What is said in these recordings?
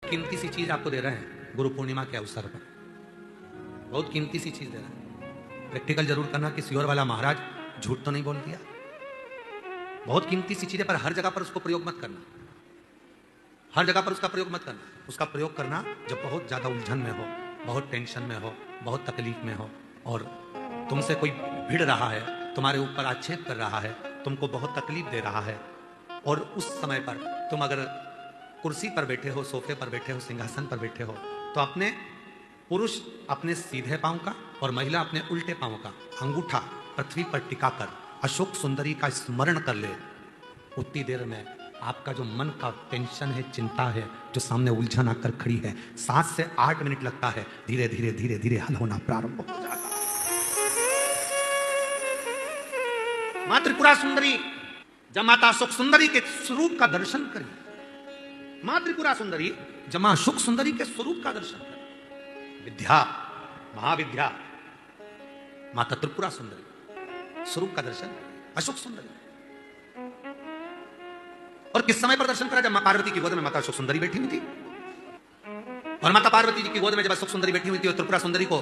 कीमती सी चीज आपको दे रहे हैं गुरु पूर्णिमा के अवसर पर, बहुत कीमती सी चीज दे रहे हैं। प्रैक्टिकल जरूर करना कि सियोर वाला महाराज झूठ तो नहीं बोल दिया। बहुत कीमती सी चीज है, पर हर जगह पर उसको प्रयोग मत करना, हर जगह पर उसका प्रयोग मत करना। उसका प्रयोग करना जब बहुत ज्यादा उलझन में हो, बहुत टेंशन में हो, बहुत तकलीफ में हो, और तुमसे कोई भिड़ रहा है, तुम्हारे ऊपर आक्षेप कर रहा है, तुमको बहुत तकलीफ दे रहा है, और उस समय पर तुम अगर कुर्सी पर बैठे हो, सोफे पर बैठे हो, सिंहासन पर बैठे हो, तो अपने पुरुष अपने सीधे पांव का और महिला अपने उल्टे पांव का अंगूठा पृथ्वी पर टिकाकर अशोक सुंदरी का स्मरण कर ले। उतनी देर में आपका जो मन का टेंशन है, चिंता है, जो सामने उलझन आकर खड़ी है, 7 से 8 मिनट लगता है, धीरे धीरे धीरे धीरे हल होना प्रारंभ हो जाता है। मां त्रिपुरा सुंदरी जब माता अशोक सुंदरी के स्वरूप का दर्शन करिए, मां त्रिपुरा सुंदरी जब मां अशोक सुंदरी के स्वरूप का दर्शन करिए। विद्या, महाविद्या माता त्रिपुरा सुंदरी स्वरूप का दर्शन अशोक सुंदरी। और किस समय पर दर्शन करा? जब मां पार्वती की गोद में माता अशोक सुंदरी बैठी हुई थी, और माता पार्वती जी की गोद में जब अशोक सुंदरी बैठी हुई थी, और त्रिपुरा सुंदरी को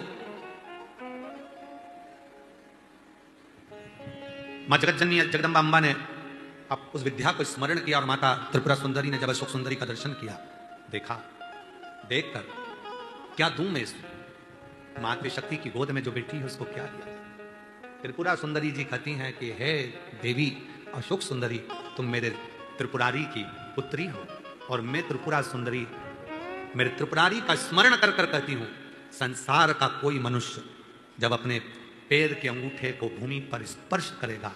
मां जगतजननी जगदम्बा अम्बा ने अब उस विद्या को स्मरण किया, और माता त्रिपुरा सुंदरी ने जब अशोक सुंदरी का दर्शन किया, देखा, देखकर क्या दूं मैं इसको, मातृ शक्ति की गोद में जो बैठी है उसको क्या दिया। त्रिपुरा सुंदरी जी कहती हैं कि हे देवी अशोक सुंदरी, तुम मेरे त्रिपुरारी की पुत्री हो, और मैं त्रिपुरा सुंदरी मेरे त्रिपुरारी का स्मरण कर कर कहती हूं, संसार का कोई मनुष्य जब अपने पैर के अंगूठे को भूमि पर स्पर्श करेगा,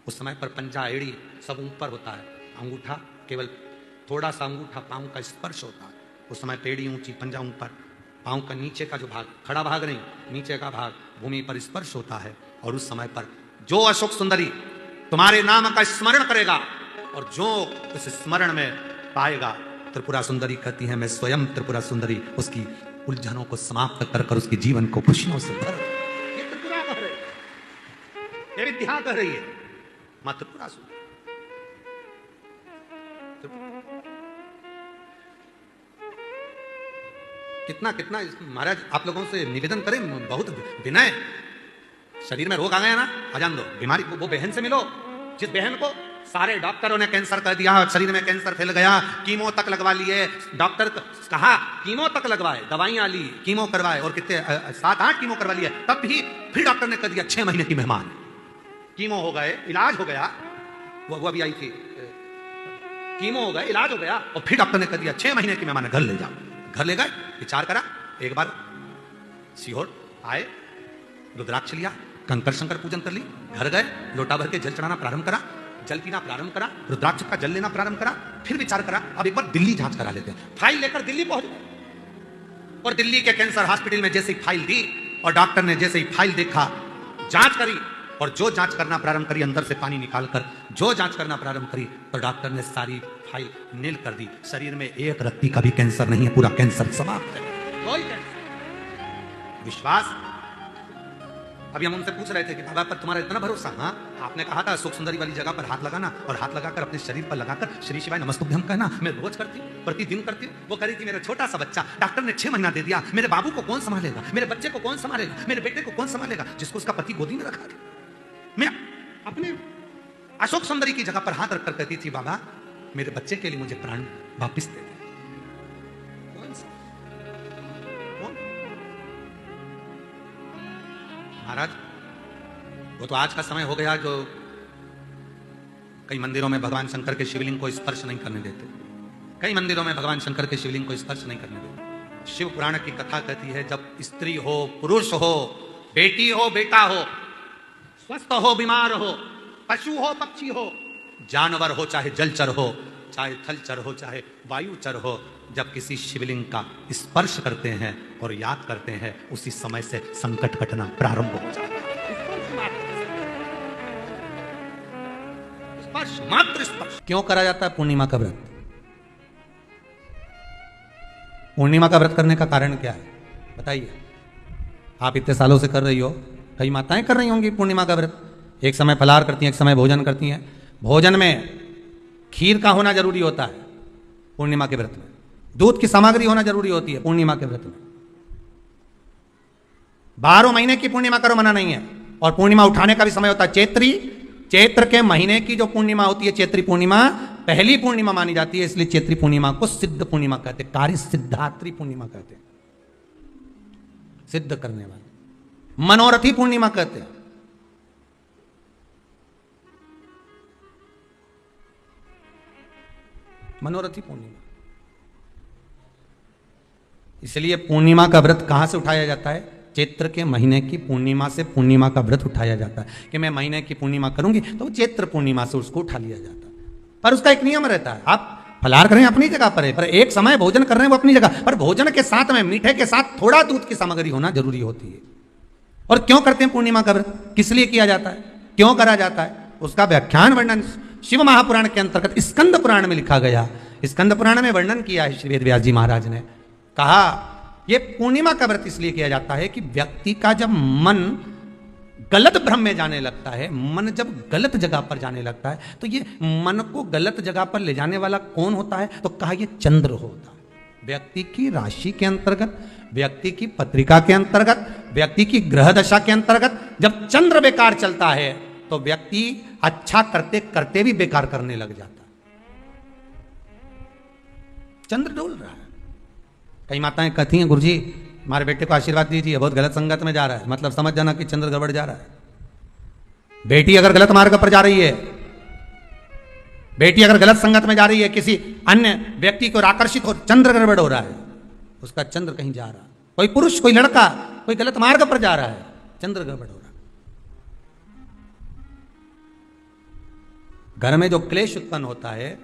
उस समय पर पंजा एड़ी सब ऊपर होता है, अंगूठा केवल थोड़ा सा अंगूठा पांव का स्पर्श होता है, उस समय पेड़ी ऊंची, पंजा ऊपर, पांव का नीचे का जो भाग, खड़ा भाग नहीं, नीचे का भाग भूमि पर स्पर्श होता है। और उस समय पर जो अशोक सुंदरी तुम्हारे नाम का स्मरण करेगा और जो उस स्मरण में पाएगा, त्रिपुरा सुंदरी कहती है मैं स्वयं त्रिपुरा सुंदरी उसकी उलझनों को समाप्त कर कर उसके जीवन को खुशियों से भर। ये त्रिपुरा कह रही है, ये विद्या कह रही है मां त्रिपुरा सुंदरी। कितना कितना महाराज आप लोगों से निवेदन करें, बहुत विनय। शरीर में रोग आ गया ना, आ जान दो, बीमारी वो बहन से मिलो जिस बहन को सारे डॉक्टरों ने कैंसर कर दिया, शरीर में कैंसर फैल गया, कीमो तक लगवा लिए, डॉक्टर कहा कीमो तक लगवाए, दवाइयां ली, कीमो करवाए, और कितने 7-8 कीमो करवा लिए, तब भी फिर डॉक्टर ने कर दिया 6 महीने की मेहमान। कीमो हो गए, इलाज हो गया, वो अभी आई थी, कीमो हो गए, इलाज हो गया, और फिर डॉक्टर ने कर दिया 6 महीने की मेहमान, घर ले जाओ। घर ले गए, विचार करा, एक बार सीहोर आए, रुद्राक्ष लिया, कंकर शंकर पूजन कर ली, घर गए, लोटा भर के जल चढ़ाना प्रारंभ करा, जल पीना प्रारंभ करा, रुद्राक्ष का जल लेना प्रारंभ करा, फिर विचार करा अब एक बार दिल्ली जांच करा लेते हैं। फाइल लेकर दिल्ली पहुंच गए, और दिल्ली के कैंसर हॉस्पिटल में जैसे ही फाइल दी, और डॉक्टर ने जैसे ही फाइल देखा, जांच करी, और जो जांच करना प्रारंभ करी, अंदर से पानी निकालकर जो जांच करना प्रारंभ करी, तो डॉक्टर ने सारी फाइल नील कर दी। शरीर में एक रत्ती का भी कैंसर नहीं है, पूरा कैंसर समाप्त है, कोई कैंसर। विश्वास। अभी हम उनसे पूछ रहे थे कि बाबा पर तुम्हारा इतना भरोसा? हाँ, आपने कहा था अशोक सुंदरी वाली जगह पर हाथ लगाना, और हाथ लगाकर अपने शरीर पर लगाकर श्री शिवाय नमस्तुभ्यं कहना। मैं रोज करती हूँ, प्रतिदिन करती हूँ। वो करी थी मेरा छोटा सा बच्चा, डॉक्टर ने 6 महीना दे दिया, मेरे बाबू को कौन संभालेगा, मेरे बच्चे को कौन संभालेगा, मेरे बेटे को कौन संभालेगा, जिसको उसका पति गोदी में रखा था। मैं अपने अशोक सुंदरी की जगह पर हाथ रखकर कहती थी बाबा मेरे बच्चे के लिए मुझे प्राण वापिस दे दे। महाराज वो तो आज का समय हो गया जो कई मंदिरों में भगवान शंकर के शिवलिंग को स्पर्श नहीं करने देते, कई मंदिरों में भगवान शंकर के शिवलिंग को स्पर्श नहीं करने देते। शिव पुराण की कथा कहती है जब स्त्री हो, पुरुष हो, बेटी हो, बेटा हो, स्वस्थ हो, बीमार हो, पशु हो, पक्षी हो, जानवर हो, चाहे जलचर हो, चाहे थलचर हो, चाहे वायुचर हो, जब किसी शिवलिंग का स्पर्श करते हैं और याद करते हैं, उसी समय से संकट कटना प्रारंभ हो जाता है। स्पर्श, मात्र स्पर्श। क्यों करा जाता है पूर्णिमा का व्रत? पूर्णिमा का व्रत करने का कारण क्या है बताइए? आप इतने सालों से कर रही हो, कई माताएं कर रही होंगी पूर्णिमा का व्रत। एक समय फलाहार करती हैं, एक समय भोजन करती हैं। भोजन में खीर का होना जरूरी होता है पूर्णिमा के व्रत में। दूध की सामग्री होना जरूरी होती है पूर्णिमा के व्रत में। 12 महीने की पूर्णिमा करो मना नहीं है। और पूर्णिमा उठाने का भी समय होता है चैत्री। चैत्र के महीने की जो पूर्णिमा होती है चैत्री पूर्णिमा पहली पूर्णिमा मानी जाती है, इसलिए चैत्री पूर्णिमा को सिद्ध पूर्णिमा कहते हैं, कार्य सिद्धात्री पूर्णिमा कहते हैं, सिद्ध करने वाले। मनोरथी पूर्णिमा कहते हैं। मनोरथी पूर्णिमा। इसलिए पूर्णिमा का व्रत कहां से उठाया जाता है? चैत्र के महीने की पूर्णिमा से पूर्णिमा का व्रत उठाया जाता है कि मैं महीने की पूर्णिमा करूंगी तो चैत्र पूर्णिमा से उसको उठा लिया जाता है। पर उसका एक नियम रहता है, आप फलाहार करें अपनी जगह पर है, पर एक समय भोजन कर रहे हैं वो अपनी जगह पर, भोजन के साथ में मीठे के साथ थोड़ा दूध की सामग्री होना जरूरी होती है। और क्यों करते हैं पूर्णिमा का व्रत, किस लिए किया जाता है, क्यों करा जाता है, उसका व्याख्यान वर्णन शिव महापुराण के अंतर्गत स्कंद पुराण में लिखा गया। स्कंद पुराण में वर्णन किया है श्री वेद व्यास जी महाराज ने। कहा यह पूर्णिमा का व्रत इसलिए किया जाता है कि व्यक्ति का जब मन गलत भ्रम में जाने लगता है, मन जब गलत जगह पर जाने लगता है, तो ये मन को गलत जगह पर ले जाने वाला कौन होता है? तो कहा यह चंद्र होता है। व्यक्ति की राशि के अंतर्गत, व्यक्ति की पत्रिका के अंतर्गत, व्यक्ति की ग्रह दशा के अंतर्गत जब चंद्र बेकार चलता है तो व्यक्ति अच्छा करते करते भी बेकार करने लग जाता है। चंद्र डोल रहा है। कई माताएं कहती हैं गुरुजी हमारे बेटे को आशीर्वाद दीजिए, बहुत गलत संगत में जा रहा है, मतलब समझ जाना कि चंद्र गड़बड़ जा रहा है। बेटी अगर गलत मार्ग पर जा रही है, बेटी अगर गलत संगत में जा रही है, किसी अन्य व्यक्ति को आकर्षित हो, चंद्र गड़बड़ हो रहा है, उसका चंद्र कहीं जा रहा है। कोई पुरुष, कोई लड़का, कोई गलत मार्ग पर जा रहा है, चंद्र गड़बड़ हो रहा है। घर में जो क्लेश उत्पन्न होता है,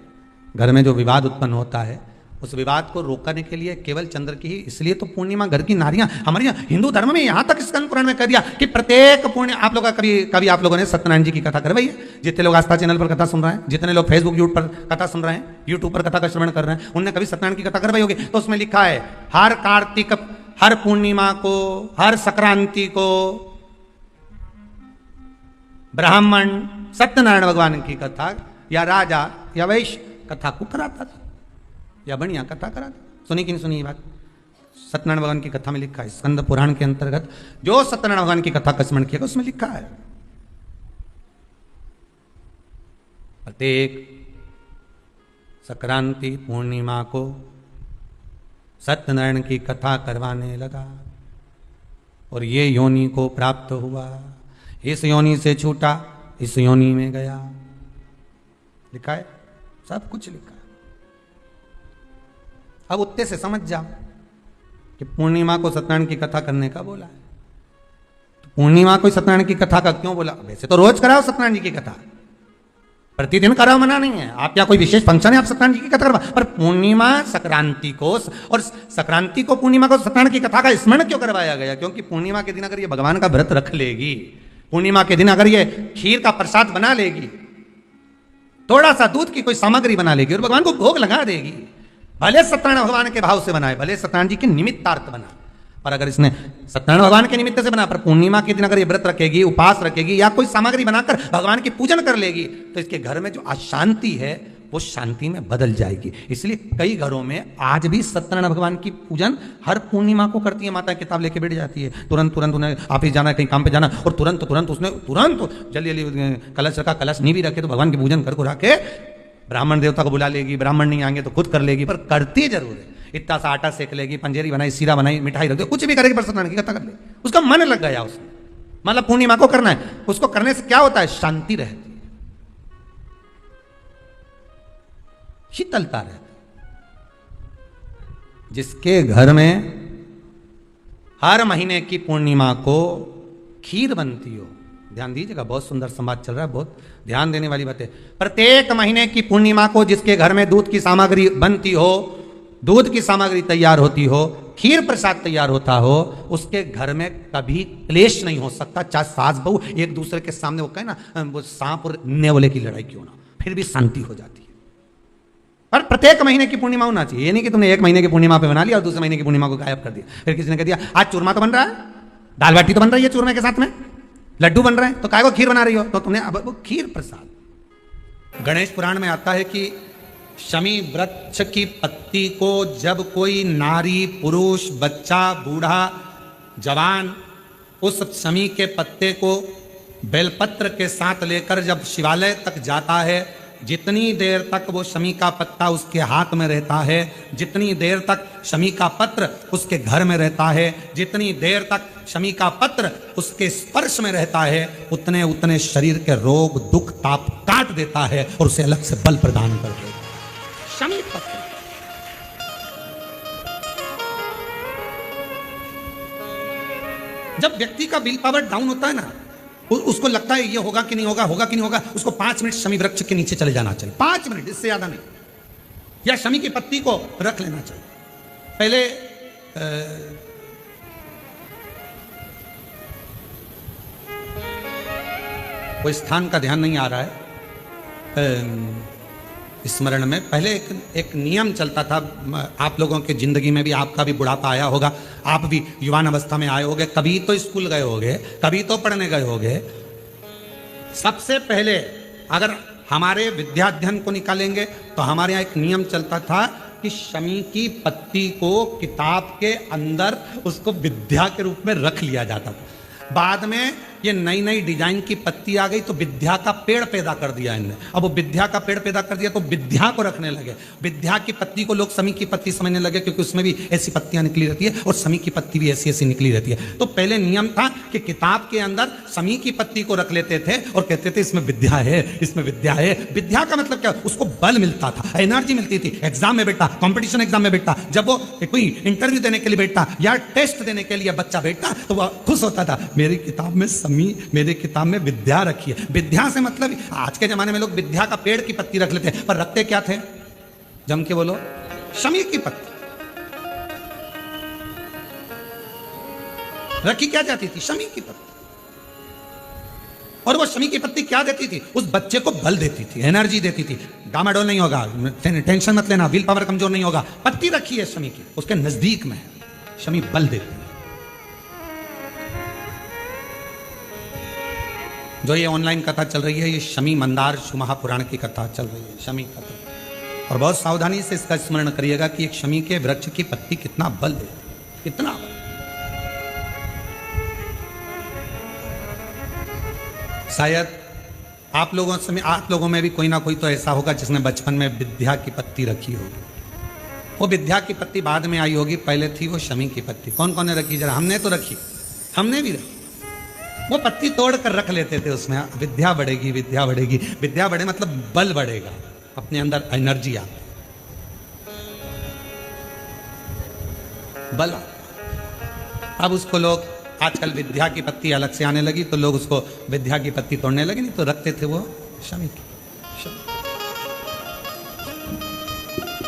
घर में जो विवाद उत्पन्न होता है, उस विवाद को रोकने के लिए केवल चंद्र की ही, इसलिए तो पूर्णिमा घर की नारियां, हमारे यहाँ हिंदू धर्म में यहां तक स्कंद पुराण में कह दिया कि प्रत्येक पूर्णिमा, आप लोग कभी आप लोगों ने सत्यनारायण जी की कथा करवाई है? जितने लोग आस्था चैनल पर कथा सुन रहे हैं, जितने लोग फेसबुक यूट्यूब पर कथा सुन रहे हैं, यूट्यूब पर कथा का श्रवण कर रहे हैं, उनने कभी सत्यनारायण की कथा करवाई होगी? तो उसमें लिखा है हर कार्तिक, हर पूर्णिमा को, हर संक्रांति को ब्राह्मण सत्यनारायण भगवान की कथा या राजा या वैश्य कथा को कराता था या बढ़िया कथा कराता। सुनी कि नहीं सुनी ये बात? सत्यनारायण भगवान की कथा में लिखा है, स्कंद पुराण के अंतर्गत जो सत्यनारायण भगवान की कथा का स्मरण किया उसमें लिखा है प्रत्येक संक्रांति पूर्णिमा को सत्यनारायण की कथा करवाने लगा और ये योनि को प्राप्त हुआ, इस योनि से छूटा, इस योनि में गया। लिखा है, सब कुछ लिखा है। अब उत्ते से समझ जाओ कि पूर्णिमा को सत्यनारायण की कथा करने का बोला है। तो पूर्णिमा को सत्यनारायण की कथा का क्यों बोला? वैसे तो रोज कराओ सत्यनारायण जी की कथा, प्रतिदिन कराओ, मना नहीं है। आप क्या कोई विशेष फंक्शन है आप सत्यनारायण जी की कथा करवा, पर पूर्णिमा संक्रांति को और संक्रांति को पूर्णिमा को सत्यनारायण की कथा का स्मरण क्यों करवाया गया? क्योंकि पूर्णिमा के दिन अगर ये भगवान का व्रत रख लेगी, पूर्णिमा के दिन अगर ये खीर का प्रसाद बना लेगी, थोड़ा सा दूध की कोई सामग्री बना लेगी और भगवान को भोग लगा देगी, भले सत्यनारायण भगवान के भाव से बनाए, भले सत्यनारायण जी के निमित्तार्थ बना, पर अगर इसने सत्यनारायण भगवान के निमित्त से बना, पर पूर्णिमा के दिन अगर ये व्रत रखेगी, उपास रखेगी या कोई सामग्री बनाकर भगवान की पूजन कर लेगी, तो इसके घर में जो अशांति है वो शांति में बदल जाएगी। इसलिए कई घरों में आज भी सत्यनारायण भगवान की पूजन हर पूर्णिमा को करती है। माता किताब लेके बैठ जाती है, तुरंत उन्हें ऑफिस जाना है, कहीं काम पे जाना, और तुरंत उसने जल्दी जल्दी कलश रखा, कलश नहीं भी रखे तो भगवान की पूजन कर रखे, ब्राह्मण देवता को बुला लेगी, ब्राह्मण नहीं आएंगे तो खुद कर लेगी, पर करती जरूर है। इतना सा आटा सेक लेगी, पंजेरी बनाई, सीरा बनाई, मिठाई रख दे, कुछ भी करेगी पर सत्यनारायण की कथा कर ले। उसका मन लग गया उसमें, मतलब पूर्णिमा को करना है। उसको करने से क्या होता है? शांति रहती है, शीतलता रहती। जिसके घर में हर महीने की पूर्णिमा को खीर बनती हो, ध्यान दीजिएगा, बहुत सुंदर संवाद चल रहा है, बहुत ध्यान देने वाली बात है। प्रत्येक महीने की पूर्णिमा को जिसके घर में दूध की सामग्री बनती हो, दूध की सामग्री तैयार होती हो, खीर प्रसाद तैयार होता हो, उसके घर में कभी क्लेश नहीं हो सकता। चाहे सास बहू एक दूसरे के सामने वो कहे ना, वो सांप और नेवले की लड़ाई क्यों ना, फिर भी शांति हो जाती है। पर प्रत्येक महीने की पूर्णिमा होना चाहिए। ये नहीं कि तुमने एक महीने की पूर्णिमा पे बना लिया और दूसरे महीने की पूर्णिमा को गायब कर दिया। फिर किसी ने कह दिया आज चूरमा तो बन रहा है, दाल बाटी तो बन रही है चूरमे के साथ में, लड्डू बन रहे हैं, तो काय को खीर बना रही हो? तो तुमने अब वो खीर प्रसाद। गणेश पुराण में आता है कि शमी वृक्ष की पत्ती को जब कोई नारी, पुरुष, बच्चा, बूढ़ा, जवान उस शमी के पत्ते को बेलपत्र के साथ लेकर जब शिवालय तक जाता है, जितनी देर तक वो शमी का पत्ता उसके हाथ में रहता है, जितनी देर तक शमी का पत्र उसके घर में रहता है, जितनी देर तक शमी का पत्र उसके स्पर्श में रहता है, उतने उतने शरीर के रोग, दुख, ताप काट देता है और उसे अलग से बल प्रदान कर देता है। शमी पत्र जब व्यक्ति का विल पावर डाउन होता है ना, उसको लगता है ये होगा कि नहीं होगा, होगा कि नहीं होगा, उसको 5 मिनट शमी वृक्ष के नीचे चले जाना चाहिए, 5 मिनट, इससे ज्यादा नहीं, या शमी की पत्ती को रख लेना चाहिए। पहले कोई स्थान का ध्यान नहीं आ रहा है स्मरण में, पहले एक नियम चलता था, आप लोगों के जिंदगी में भी, आपका भी बुढ़ापा आया होगा, आप भी युवान अवस्था में आए होंगे, कभी तो स्कूल गए होंगे, कभी तो पढ़ने गए होंगे। सबसे पहले अगर हमारे विद्याध्ययन को निकालेंगे तो हमारे यहाँ एक नियम चलता था कि शमी की पत्ती को किताब के अंदर उसको विद्या के रूप में रख लिया जाता था। बाद में ये नई नई डिजाइन की पत्ती आ गई तो विद्या का पेड़ पैदा कर दिया इनने। अब वो विद्या का पेड़ पैदा कर दिया तो विद्या को रखने लगे। विद्या की पत्ती को लोग शमी की पत्ती समझने लगे, क्योंकि उसमें भी ऐसी पत्तियां निकली रहती है और शमी की पत्ती भी ऐसी ऐसी निकली रहती है। तो पहले नियम था कि किताब के अंदर शमी की पत्ती को रख लेते थे और कहते थे इसमें विद्या है, इसमें विद्या है। विद्या का मतलब क्या, उसको बल मिलता था, एनर्जी मिलती थी। एग्जाम में बैठा, कॉम्पिटिशन एग्जाम में बैठा, जब वो कोई इंटरव्यू देने के लिए बैठा या टेस्ट देने के लिए बच्चा बैठा तो वह खुश होता था, मेरी किताब में शमी, मेरे किताब में विद्या रखी है। विद्या से मतलब, आज के जमाने में लोग विद्या का पेड़ की पत्ती रख लेते हैं, पर रखते क्या थे, जम के बोलो, शमी की पत्ती रखी क्या जाती थी, शमी की पत्ती। और वो शमी की पत्ती क्या देती थी, उस बच्चे को बल देती थी, एनर्जी देती थी। डामाडोल नहीं होगा, टेंशन मत लेना, विल पावर कमजोर नहीं होगा। पत्ती रखी है शमी की, उसके नजदीक में शमी बल देती है। जो ये ऑनलाइन कथा चल रही है, ये शमी मंदार महापुराण की कथा चल रही है, शमी कथा। और बहुत सावधानी से इसका स्मरण करिएगा कि एक शमी के वृक्ष की पत्ती कितना बल देती है, कितना बल। शायद आप लोगों में भी कोई ना कोई तो ऐसा होगा जिसने बचपन में विद्या की पत्ती रखी होगी। वो विद्या की पत्ती बाद में आई होगी, पहले थी वो शमी की पत्ती। कौन कौन ने रखी, जरा हमने तो रखी, हमने भी रखी। वो पत्ती तोड़ कर रख लेते थे, उसमें विद्या बढ़ेगी, विद्या बढ़ेगी। विद्या बढ़े मतलब बल बढ़ेगा, अपने अंदर एनर्जी आ, बल। अब उसको लोग, आजकल विद्या की पत्ती अलग से आने लगी तो लोग उसको विद्या की पत्ती तोड़ने लगे, नहीं तो रखते थे वो शमी की।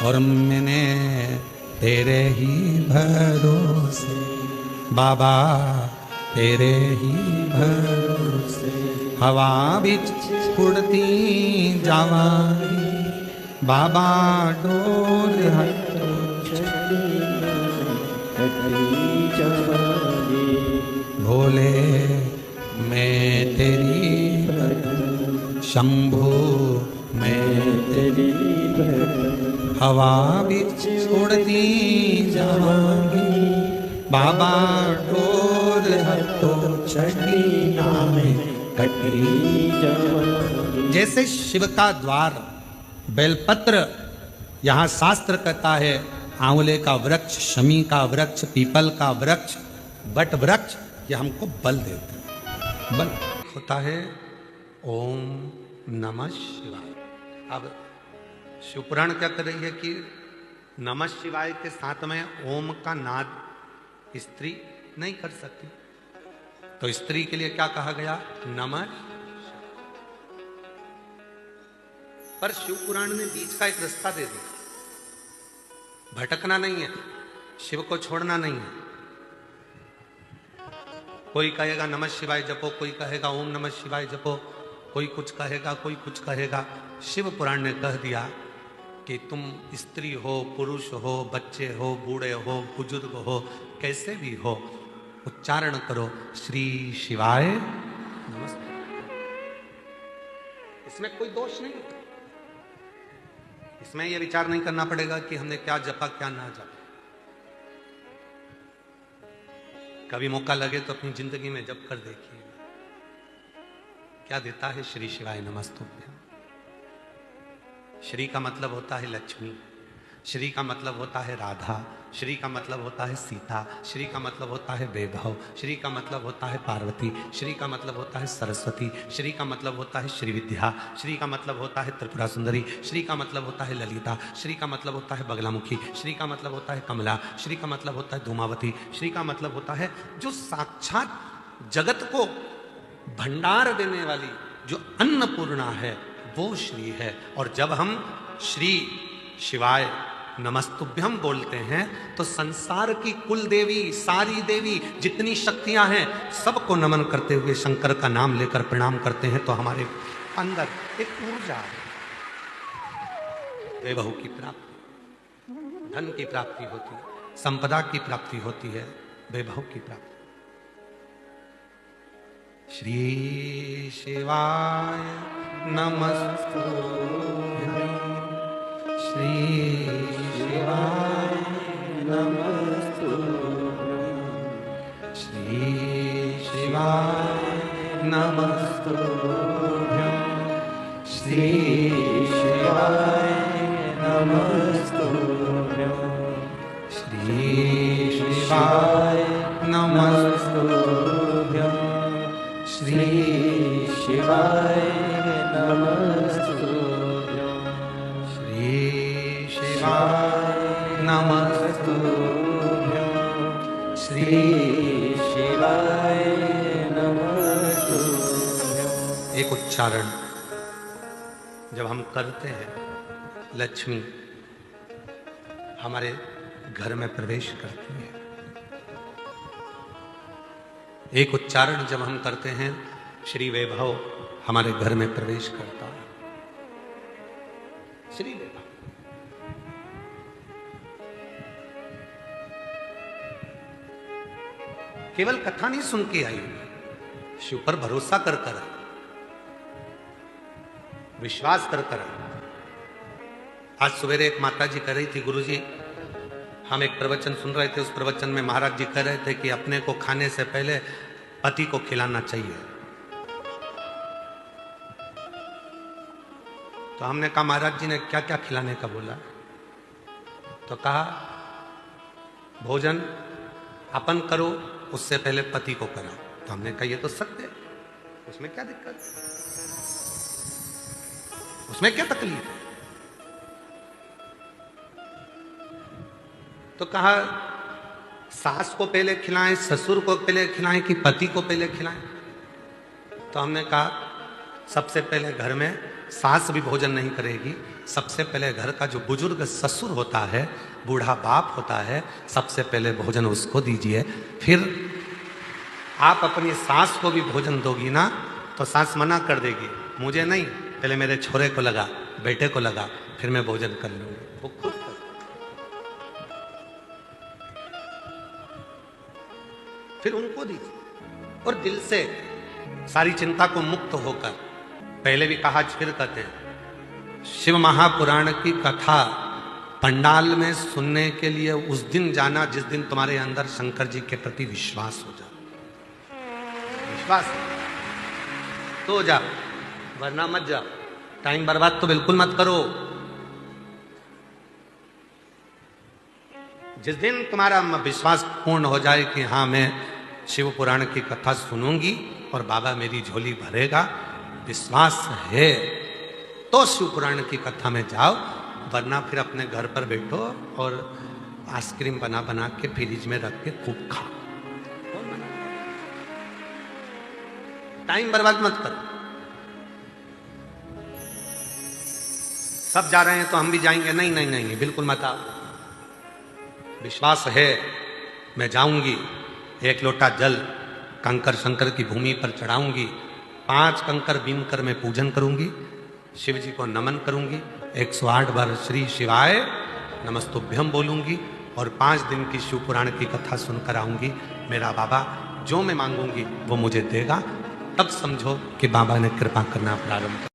और मैंने तेरे ही भरोसे बाबा, तेरे ही भरोसे हवा बिच उड़ती जावांगी बाबा, डोर भोले मैं तेरी, शंभो मैं तेरी, हवा बिच उड़ती जावांगी बाबा, डोर तो चढ़ी नामे कटी जावांगी। जैसे शिव का द्वार बेलपत्र, यहाँ शास्त्र कहता है आंवले का वृक्ष, शमी का वृक्ष, पीपल का वृक्ष, बट वृक्ष, ये हमको बल देते हैं। बल होता है ओम नमः शिवाय। अब शिवपुराण क्या कर रही है कि नमः शिवाय के साथ में ओम का नाद स्त्री नहीं कर सकती, तो स्त्री के लिए क्या कहा गया, नमः। पर शिवपुराण ने बीच का एक रास्ता दे दिया, भटकना नहीं है, शिव को छोड़ना नहीं है। कोई कहेगा नमः शिवाय जपो, कोई कहेगा ओम नमः शिवाय जपो, कोई कुछ कहेगा, कोई कुछ कहेगा। शिव पुराण ने कह दिया कि तुम स्त्री हो, पुरुष हो, बच्चे हो, बूढ़े हो, बुजुर्ग हो, कैसे भी हो, उच्चारण करो श्री शिवाय नमस्ते। इसमें कोई दोष नहीं, इसमें यह विचार नहीं करना पड़ेगा कि हमने क्या जपा क्या ना जपा। कभी मौका लगे तो अपनी जिंदगी में जप कर देखिए, क्या देता है श्री शिवाय नमस्तुभ्यं। श्री का मतलब होता है लक्ष्मी, श्री का मतलब होता है राधा, श्री का मतलब होता है सीता, श्री का मतलब होता है वैभव, श्री का मतलब होता है पार्वती, श्री का मतलब होता है सरस्वती, श्री का मतलब होता है श्री विद्या, श्री का मतलब होता है त्रिपुरा सुंदरी, श्री का मतलब होता है ललिता, श्री का मतलब होता है बगलामुखी, श्री का मतलब होता है कमला, श्री का मतलब होता है धूमावती, श्री का मतलब होता है जो साक्षात जगत को भंडार देने वाली जो अन्नपूर्णा है वो श्री है। और जब हम श्री शिवाय नमस्तुभ्यम बोलते हैं तो संसार की कुल देवी, सारी देवी, जितनी शक्तियां हैं सबको नमन करते हुए शंकर का नाम लेकर प्रणाम करते हैं। तो हमारे अंदर एक ऊर्जा है, वैभव की प्राप्ति, धन की प्राप्ति होती है, संपदा की प्राप्ति होती है, वैभव की प्राप्ति। श्री शिवाय नमस्तुभ्यं, श्री शिवाय नमस्तुभ्यं, श्री शिवाय नमस्तुभ्यं, श्री शिवाय नमस्तुभ्यं, श्री शिवाय नमस्तुभ्यं, श्री शिवाय नमस्तुभ्यं, श्री शिवाय नमस्तुभ्यं, श्री शिवाय नमस्तुभ्यं। एक उच्चारण जब हम करते हैं, लक्ष्मी हमारे घर में प्रवेश करती है। एक उच्चारण जब हम करते हैं, श्री वैभव हमारे घर में प्रवेश करता है। श्री वैभव केवल कथा नहीं सुन के आई, शिव पर भरोसा कर कर, विश्वास कर कर। आज सवेरे एक माता जी कह रही थी, गुरुजी हम एक प्रवचन सुन रहे थे, उस प्रवचन में महाराज जी कह रहे थे कि अपने को खाने से पहले पति को खिलाना चाहिए। तो हमने कहा महाराज जी ने क्या क्या खिलाने का बोला? तो कहा भोजन अपन करो, उससे पहले पति को कराओ। तो हमने कहा ये तो सत्य है, उसमें क्या दिक्कत, उसमें क्या तकलीफ है? तो कहा सास को पहले खिलाएं, ससुर को पहले खिलाएं कि पति को पहले खिलाएं? तो हमने कहा सबसे पहले घर में सास भी भोजन नहीं करेगी, सबसे पहले घर का जो बुजुर्ग ससुर होता है, बूढ़ा बाप होता है, सबसे पहले भोजन उसको दीजिए। फिर आप अपनी सास को भी भोजन दोगी ना तो सास मना कर देगी, मुझे नहीं, पहले मेरे छोरे को लगा, बेटे को लगा, फिर मैं भोजन कर लूंगी। वो खुद कर, फिर उनको दीजिए और दिल से सारी चिंता को मुक्त होकर। पहले भी कहा, फिर कहते हैं, शिव महापुराण की कथा पंडाल में सुनने के लिए उस दिन जाना जिस दिन तुम्हारे अंदर शंकर जी के प्रति विश्वास हो जाए। विश्वास तो जा, वरना मत जा। टाइम बर्बाद तो बिल्कुल मत करो। जिस दिन तुम्हारा विश्वास पूर्ण हो जाए कि हाँ मैं शिव पुराण की कथा सुनूंगी और बाबा मेरी झोली भरेगा, विश्वास है तो शिव पुराण की कथा में जाओ, वरना फिर अपने घर पर बैठो और आइसक्रीम बना बना के फ्रिज में रख के खूब खाओ। टाइम बर्बाद मत करो। सब जा रहे हैं तो हम भी जाएंगे? नहीं नहीं नहीं, बिल्कुल मत आओ। विश्वास है मैं जाऊंगी, एक लोटा जल कंकर शंकर की भूमि पर चढ़ाऊंगी, 5 कंकर बीन कर मैं पूजन करूंगी, शिव जी को नमन करूंगी, 108 बार श्री शिवाय नमस्तुभ्यम बोलूंगी और 5 दिन की शिव पुराण की कथा सुनकर आऊंगी। मेरा बाबा जो मैं मांगूंगी वो मुझे देगा। तब समझो कि बाबा ने कृपा करना प्रारंभ